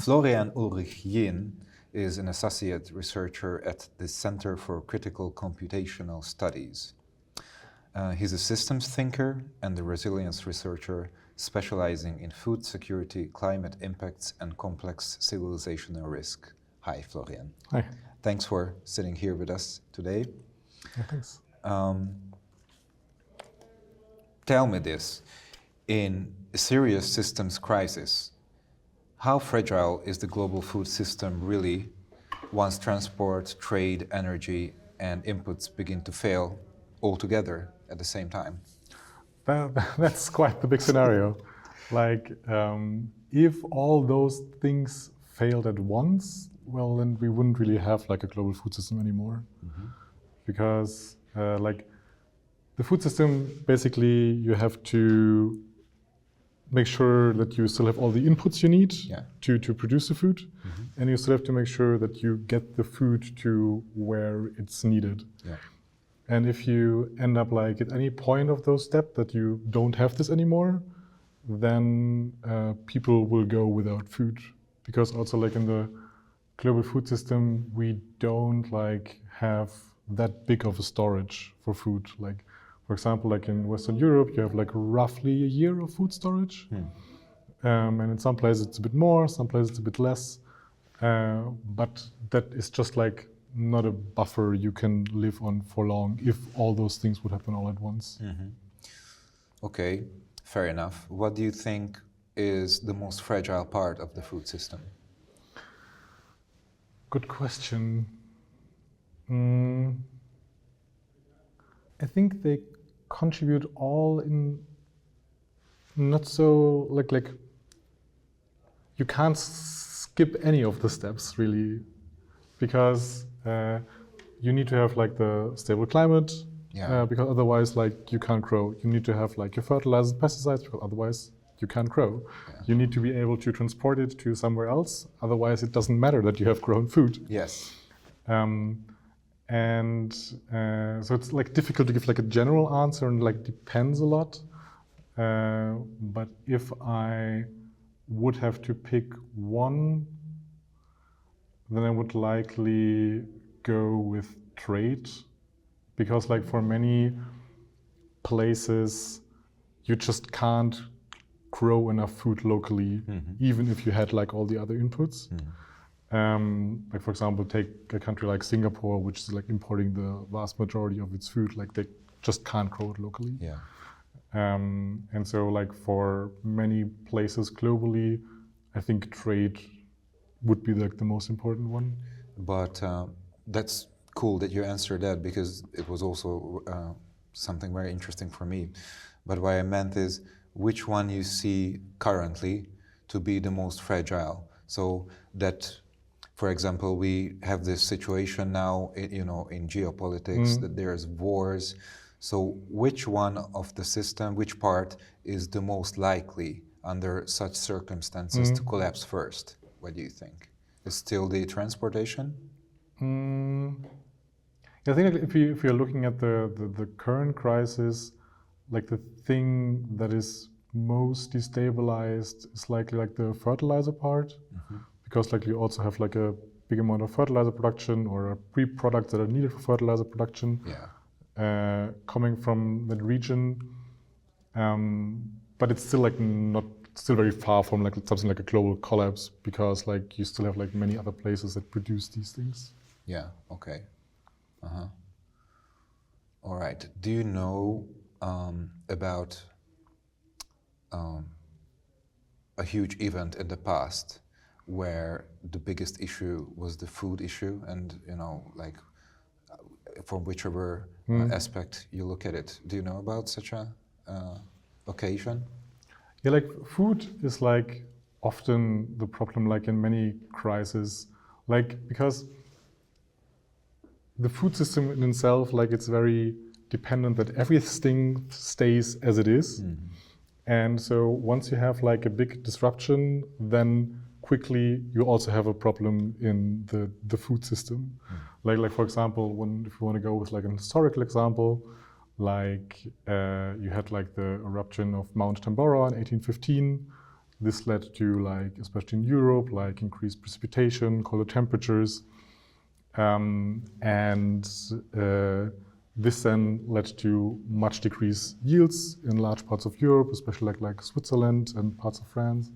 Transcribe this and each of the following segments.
Florian Ulrich Jehn is an associate researcher at the Center for Critical Computational Studies. He's a systems thinker and a resilience researcher specializing in food security, climate impacts, and complex civilisational risk. Hi, Florian. Hi. Thanks for sitting here with us today. Yeah, thanks. Tell me this, in a serious systems crisis, how fragile is the global food system really once transport, trade, energy, and inputs begin to fail altogether at the same time? That's quite the big scenario. If all those things failed at once, well, then we wouldn't really have a global food system anymore. Mm-hmm. Because the food system, basically, you have to make sure that you still have all the inputs you need to produce the food, mm-hmm. and you still have to make sure that you get the food to where it's needed. Yeah. And if you end up at any point of those steps that you don't have this anymore, then people will go without food. Because also in the global food system, we don't have that big of a storage for food. For example, in Western Europe, you have roughly a year of food storage. And in some places it's a bit more, some places it's a bit less. But that is just not a buffer you can live on for long if all those things would happen all at once. Mm-hmm. Okay, fair enough. What do you think is the most fragile part of the food system? Good question. I think they contribute all in not so you can't skip any of the steps really, because you need to have the stable climate, because otherwise you can't grow. You need to have your fertilizers and pesticides, because otherwise you can't grow. Yeah. You need to be able to transport it to somewhere else, otherwise it doesn't matter that you have grown food. Yes. So it's difficult to give a general answer, and depends a lot. But if I would have to pick one, then I would likely go with trade, because for many places you just can't grow enough food locally, mm-hmm. even if you had all the other inputs. Mm-hmm. For example, take a country like Singapore, which is importing the vast majority of its food. They just can't grow it locally. Yeah. And so for many places globally, I think trade would be the most important one. But that's cool that you answered that, because it was also something very interesting for me. But what I meant is, which one you see currently to be the most fragile? So that, for example, we have this situation now, in geopolitics, that there's wars. So which one of the system, which part is the most likely under such circumstances to collapse first? What do you think? Is still the transportation? I think if you're looking at the current crisis, the thing that is most destabilized is likely the fertilizer part. Mm-hmm. Because you also have a big amount of fertilizer production or pre-products that are needed for fertilizer production, coming from that region. But it's still still very far from something like a global collapse, because you still have many other places that produce these things. Yeah. Okay. Uh-huh. All right. Do you know about a huge event in the past where the biggest issue was the food issue, and from whichever aspect you look at it? Do you know about such a occasion? Yeah, food is often the problem, in many crises, because the food system in itself, it's very dependent that everything stays as it is. Mm-hmm. And so once you have a big disruption, then quickly you also have a problem in the food system. Mm. For example, if you want to go with an historical example, you had the eruption of Mount Tambora in 1815. this led to, like, especially in Europe, like increased precipitation, colder temperatures, and this then led to much decreased yields in large parts of Europe, especially like Switzerland and parts of France.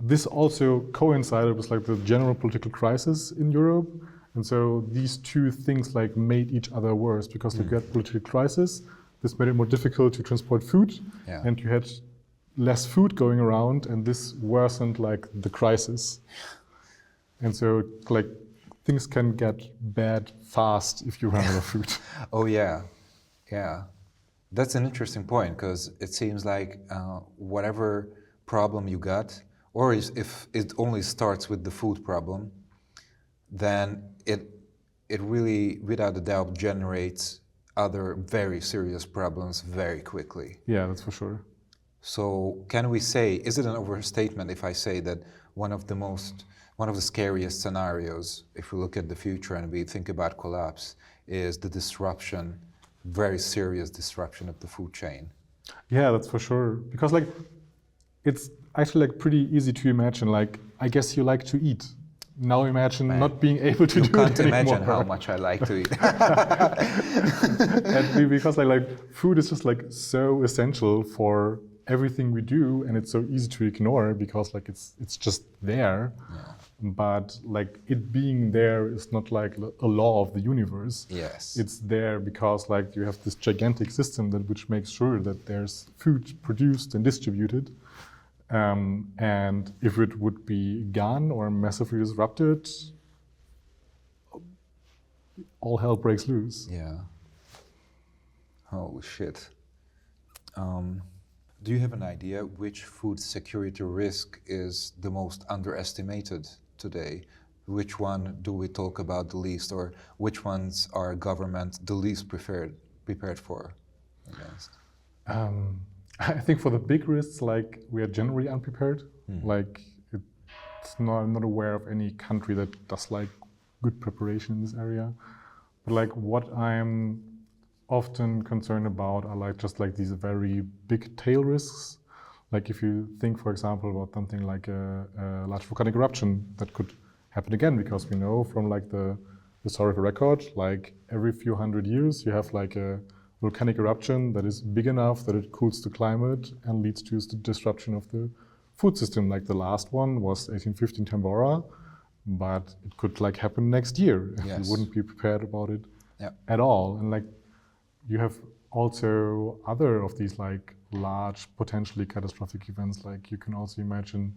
This also coincided with like the general political crisis in Europe, and so these two things like made each other worse because like you had political crisis. This made it more difficult to transport food, and you had less food going around, and this worsened like the crisis. And so like things can get bad fast if you run out of food. Oh yeah, yeah. That's an interesting point because it seems like whatever problem you got, or if it only starts with the food problem, then it really, without a doubt, generates other very serious problems very quickly. Yeah, that's for sure. So can we say, is it an overstatement if I say that one of the scariest scenarios, if we look at the future and we think about collapse, is the disruption, very serious disruption of the food chain? Yeah, that's for sure. Because like, it's actually like pretty easy to imagine. Like, I guess you like to eat. Now imagine not being able to do it anymore. You can't imagine how much I like to eat. And because like food is just like so essential for everything we do, and it's so easy to ignore because like it's just there. But like it being there is not like a law of the universe. Yes. It's there because like you have this gigantic system which makes sure that there's food produced and distributed. And if it would be gone or massively disrupted, all hell breaks loose. Yeah. Holy shit. Do you have an idea which food security risk is the most underestimated today? Which one do we talk about the least, or which ones are government the least prepared for against? I think for the big risks, like we are generally unprepared. Like I'm not aware of any country that does like good preparation in this area. But like what I'm often concerned about are like just like these very big tail risks. Like if you think, for example, about something like a large volcanic eruption that could happen again, because we know from like the historical record, like every few hundred years you have like a volcanic eruption that is big enough that it cools the climate and leads to the disruption of the food system. Like the last one was 1815 Tambora, but it could like happen next year if you wouldn't be prepared about it at all. And like you have also other of these like large potentially catastrophic events. Like you can also imagine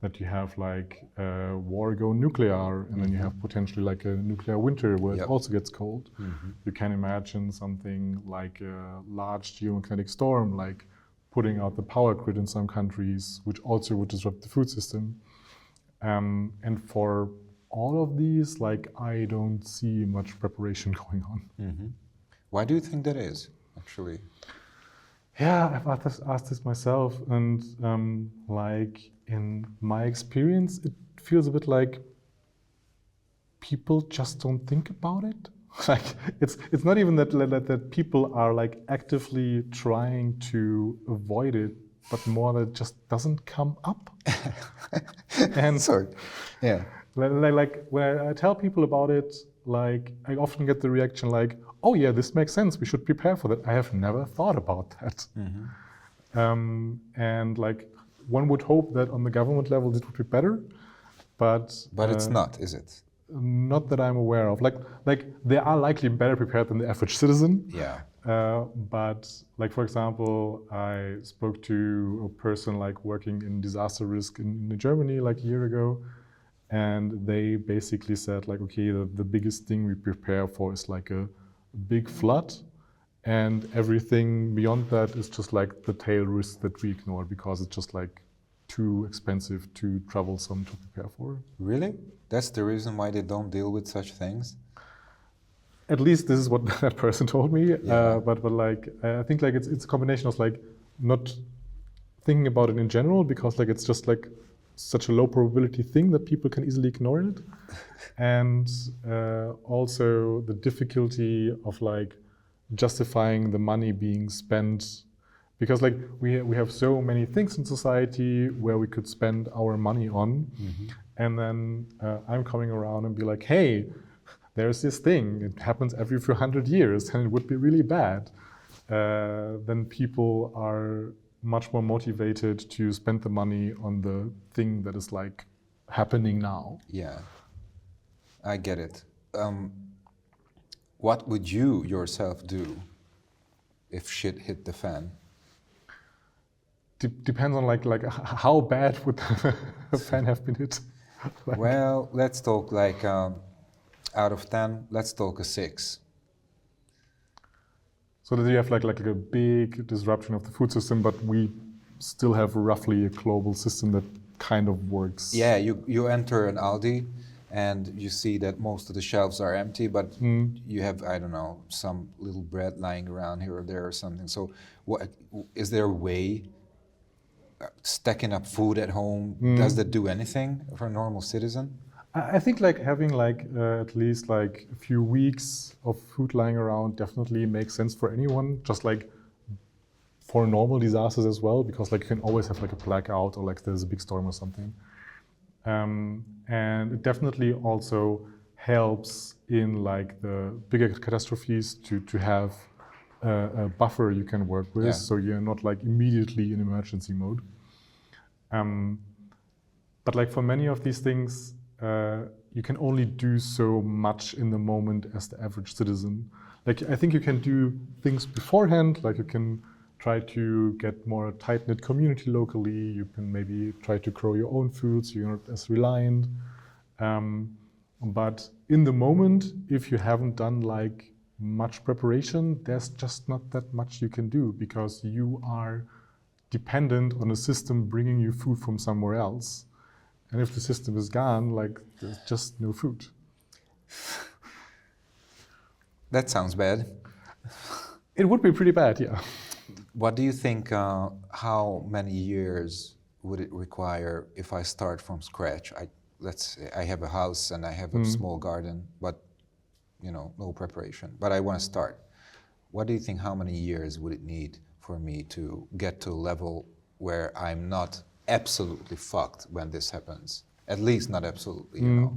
that you have like war go nuclear, and then you have potentially like a nuclear winter where it also gets cold. You can imagine something like a large geomagnetic storm, like putting out the power grid in some countries, which also would disrupt the food system. And for all of these, like I don't see much preparation going on. Why do you think that is, actually? Yeah, I've asked this myself, and like in my experience, it feels a bit like people just don't think about it. Like it's not even that people are like actively trying to avoid it, but more that it just doesn't come up. And sorry, yeah. Like when I tell people about it, like I often get the reaction like, "Oh yeah, this makes sense. We should prepare for that." I have never thought about that. And like one would hope that on the government level it would be better, but it's not, is it? Not that I'm aware of. Like they are likely better prepared than the average citizen. Yeah. But like for example, I spoke to a person like working in disaster risk in Germany like a year ago, and they basically said like, okay, the biggest thing we prepare for is like a big flood, and everything beyond that is just like the tail risk that we ignore because it's just like too expensive, too troublesome to prepare for. Really? That's the reason why they don't deal with such things? At least this is what that person told me. But like I think like it's a combination of like not thinking about it in general, because like it's just like such a low probability thing that people can easily ignore it, and also the difficulty of like justifying the money being spent Because like we have so many things in society where we could spend our money on, and then I'm coming around and be like, hey, there's this thing, it happens every few hundred years and it would be really bad. Then people are much more motivated to spend the money on the thing that is like happening now. Yeah, I get it. What would you yourself do if shit hit the fan? Depends on like how bad would the fan have been hit. Like, well, let's talk like out of 10, let's talk a 6. so that you have like a big disruption of the food system, but we still have roughly a global system that kind of works. Yeah, you enter an Aldi and you see that most of the shelves are empty, but you have, I don't know, some little bread lying around here or there or something. So what, is there a way, stacking up food at home, does that do anything for a normal citizen? I think like having like at least like a few weeks of food lying around definitely makes sense for anyone, just like for normal disasters as well, because like you can always have like a blackout or like there's a big storm or something. And it definitely also helps in like the bigger catastrophes to have a buffer you can work with, so you're not like immediately in emergency mode. But like for many of these things, you can only do so much in the moment as the average citizen. Like I think you can do things beforehand, like you can try to get more tight-knit community locally, you can maybe try to grow your own food so you're not as reliant. But in the moment, if you haven't done like much preparation, there's just not that much you can do because you are dependent on a system bringing you food from somewhere else. And if the system is gone, like there's just no food. That sounds bad. It would be pretty bad, yeah. What do you think, how many years would it require if I start from scratch? Let's say I have a house and I have a small garden, but you know, no preparation, but I want to start. What do you think, how many years would it need for me to get to a level where I'm not absolutely fucked when this happens? At least not absolutely, you know.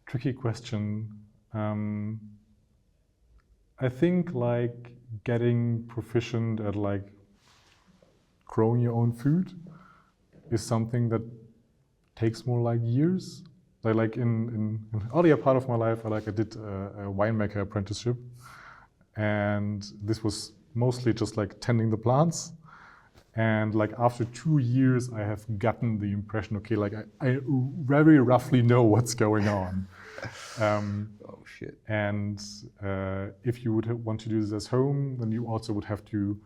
Tricky question. I think like getting proficient at like growing your own food is something that takes more like years. Like in an earlier part of my life, I did a winemaker apprenticeship, and this was mostly just like tending the plants. And like after 2 years, I have gotten the impression, okay, like I very roughly know what's going on. Oh shit. And if you would want to do this at home, then you also would have to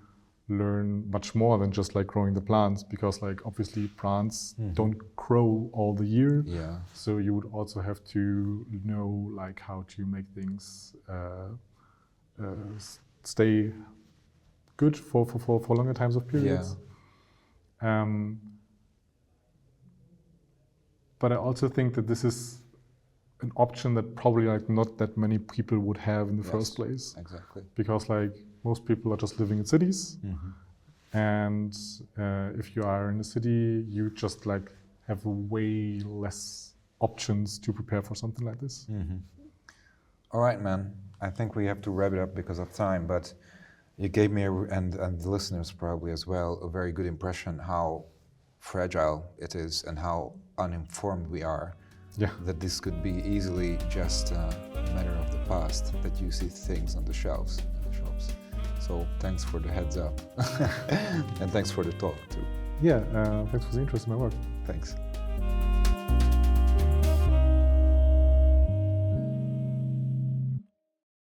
learn much more than just like growing the plants, because like obviously plants don't grow all the year. Yeah. So you would also have to know like how to make things stay good for longer times of periods. Yeah. But I also think that this is an option that probably like not that many people would have in the first place. Exactly. Because like most people are just living in cities, and if you are in a city, you just like have way less options to prepare for something like this. All right, man. I think we have to wrap it up because of time, but you gave me, and the listeners probably as well, a very good impression how fragile it is and how uninformed we are. Yeah. That this could be easily just a matter of the past, that you see things on the shelves in the shops. So thanks for the heads up. And thanks for the talk too. Yeah, thanks for the interest in my work. Thanks.